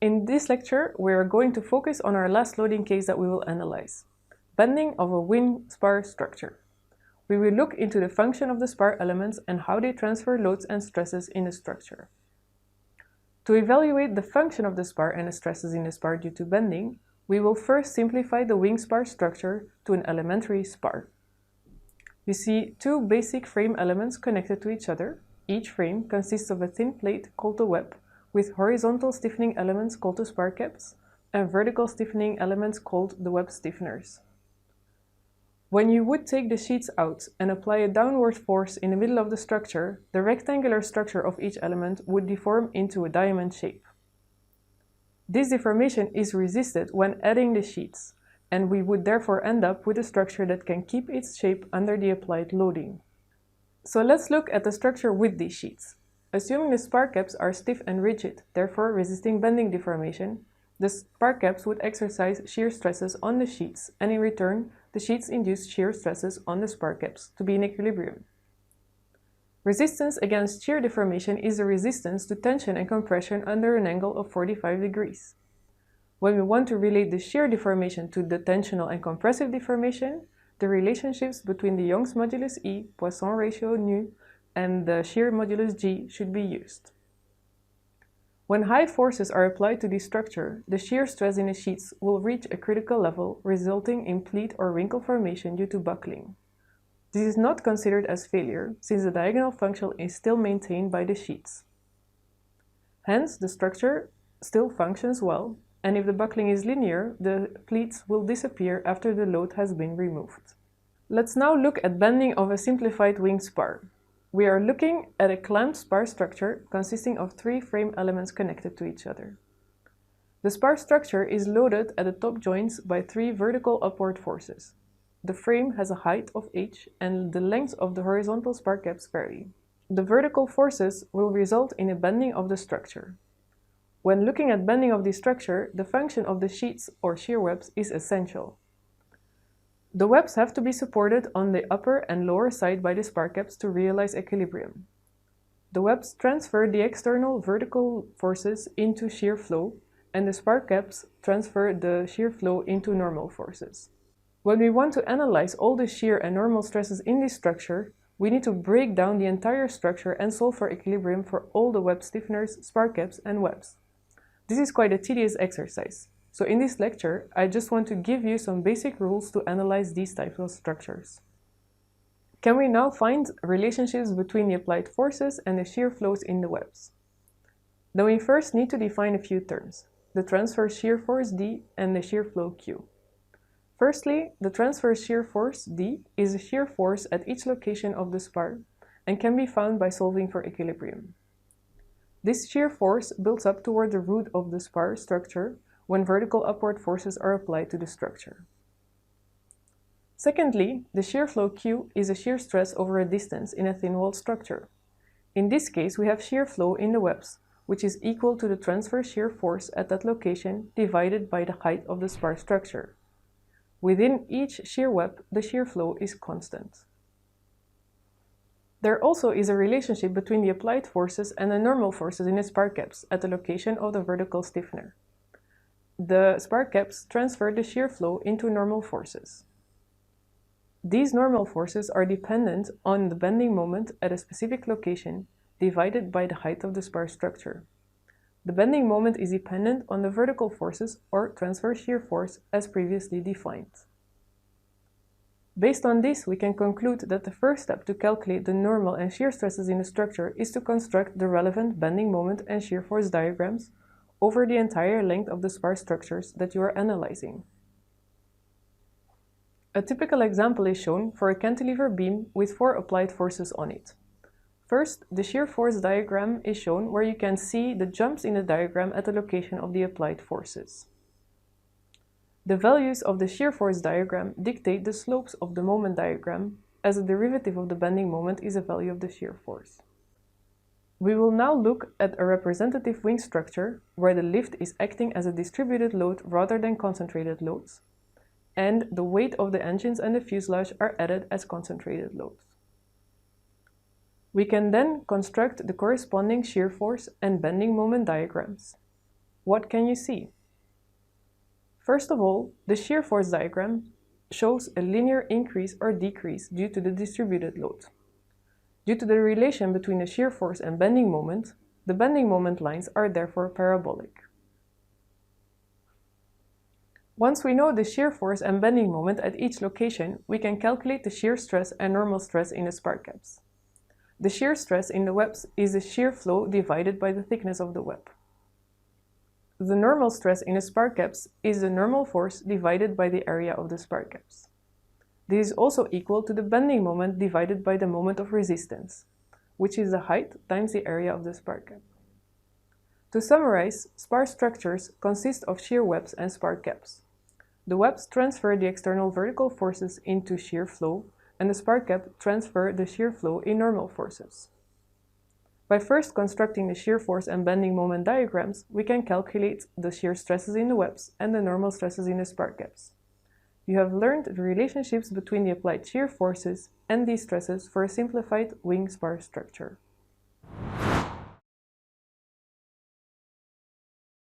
In this lecture, we are going to focus on our last loading case that we will analyze: bending of a Wingspar structure. We will look into the function of the spar elements and how they transfer loads and stresses in the structure. To evaluate the function of the spar and the stresses in the spar due to bending, we will first simplify the Wingspar structure to an elementary spar. You see two basic frame elements connected to each other. Each frame consists of a thin plate called the web, with horizontal stiffening elements called the spar caps, and vertical stiffening elements called the web stiffeners. When you would take the sheets out and apply a downward force in the middle of the structure, the rectangular structure of each element would deform into a diamond shape. This deformation is resisted when adding the sheets, and we would therefore end up with a structure that can keep its shape under the applied loading. So let's look at the structure with these sheets. Assuming the spar caps are stiff and rigid, therefore resisting bending deformation, the spar caps would exercise shear stresses on the sheets, and in return, the sheets induce shear stresses on the spar caps to be in equilibrium. Resistance against shear deformation is a resistance to tension and compression under an angle of 45 degrees. When we want to relate the shear deformation to the tensional and compressive deformation, the relationships between the Young's modulus E, Poisson ratio nu, and the shear modulus G should be used. When high forces are applied to this structure, the shear stress in the sheets will reach a critical level, resulting in pleat or wrinkle formation due to buckling. This is not considered as failure, since the diagonal function is still maintained by the sheets. Hence, the structure still functions well, and if the buckling is linear, the pleats will disappear after the load has been removed. Let's now look at bending of a simplified Wingspar. We are looking at a clamped spar structure consisting of three frame elements connected to each other. The spar structure is loaded at the top joints by three vertical upward forces. The frame has a height of h, and the length of the horizontal spar caps vary. The vertical forces will result in a bending of the structure. When looking at bending of the structure, the function of the sheets or shear webs is essential. The webs have to be supported on the upper and lower side by the spar caps to realize equilibrium. The webs transfer the external vertical forces into shear flow, and the spar caps transfer the shear flow into normal forces. When we want to analyze all the shear and normal stresses in this structure, we need to break down the entire structure and solve for equilibrium for all the web stiffeners, spar caps, and webs. This is quite a tedious exercise. So in this lecture, I just want to give you some basic rules to analyze these types of structures. Can we now find relationships between the applied forces and the shear flows in the webs? Then we first need to define a few terms: the transverse shear force D and the shear flow Q. Firstly, the transverse shear force D is a shear force at each location of the spar and can be found by solving for equilibrium. This shear force builds up toward the root of the spar structure when vertical upward forces are applied to the structure. Secondly, the shear flow Q is a shear stress over a distance in a thin-walled structure. In this case, we have shear flow in the webs, which is equal to the transverse shear force at that location divided by the height of the spar structure. Within each shear web, the shear flow is constant. There also is a relationship between the applied forces and the normal forces in the spar caps at the location of the vertical stiffener. The spar caps transfer the shear flow into normal forces. These normal forces are dependent on the bending moment at a specific location divided by the height of the spar structure. The bending moment is dependent on the vertical forces or transverse shear force as previously defined. Based on this, we can conclude that the first step to calculate the normal and shear stresses in the structure is to construct the relevant bending moment and shear force diagrams over the entire length of the spar structures that you are analyzing. A typical example is shown for a cantilever beam with 4 applied forces on it. First, the shear force diagram is shown where you can see the jumps in the diagram at the location of the applied forces. The values of the shear force diagram dictate the slopes of the moment diagram, as a derivative of the bending moment is a value of the shear force. We will now look at a representative wing structure where the lift is acting as a distributed load rather than concentrated loads, and the weight of the engines and the fuselage are added as concentrated loads. We can then construct the corresponding shear force and bending moment diagrams. What can you see? First of all, the shear force diagram shows a linear increase or decrease due to the distributed load. Due to the relation between the shear force and bending moment, the bending moment lines are therefore parabolic. Once we know the shear force and bending moment at each location, we can calculate the shear stress and normal stress in the spark gaps. The shear stress in the webs is the shear flow divided by the thickness of the web. The normal stress in the spark gaps is the normal force divided by the area of the spark gaps. This is also equal to the bending moment divided by the moment of resistance, which is the height times the area of the spark gap. To summarize, spar structures consist of shear webs and spark gaps. The webs transfer the external vertical forces into shear flow, and the spark gap transfer the shear flow in normal forces. By first constructing the shear force and bending moment diagrams, we can calculate the shear stresses in the webs and the normal stresses in the spark gaps. You have learned the relationships between the applied shear forces and these stresses for a simplified wing spar structure.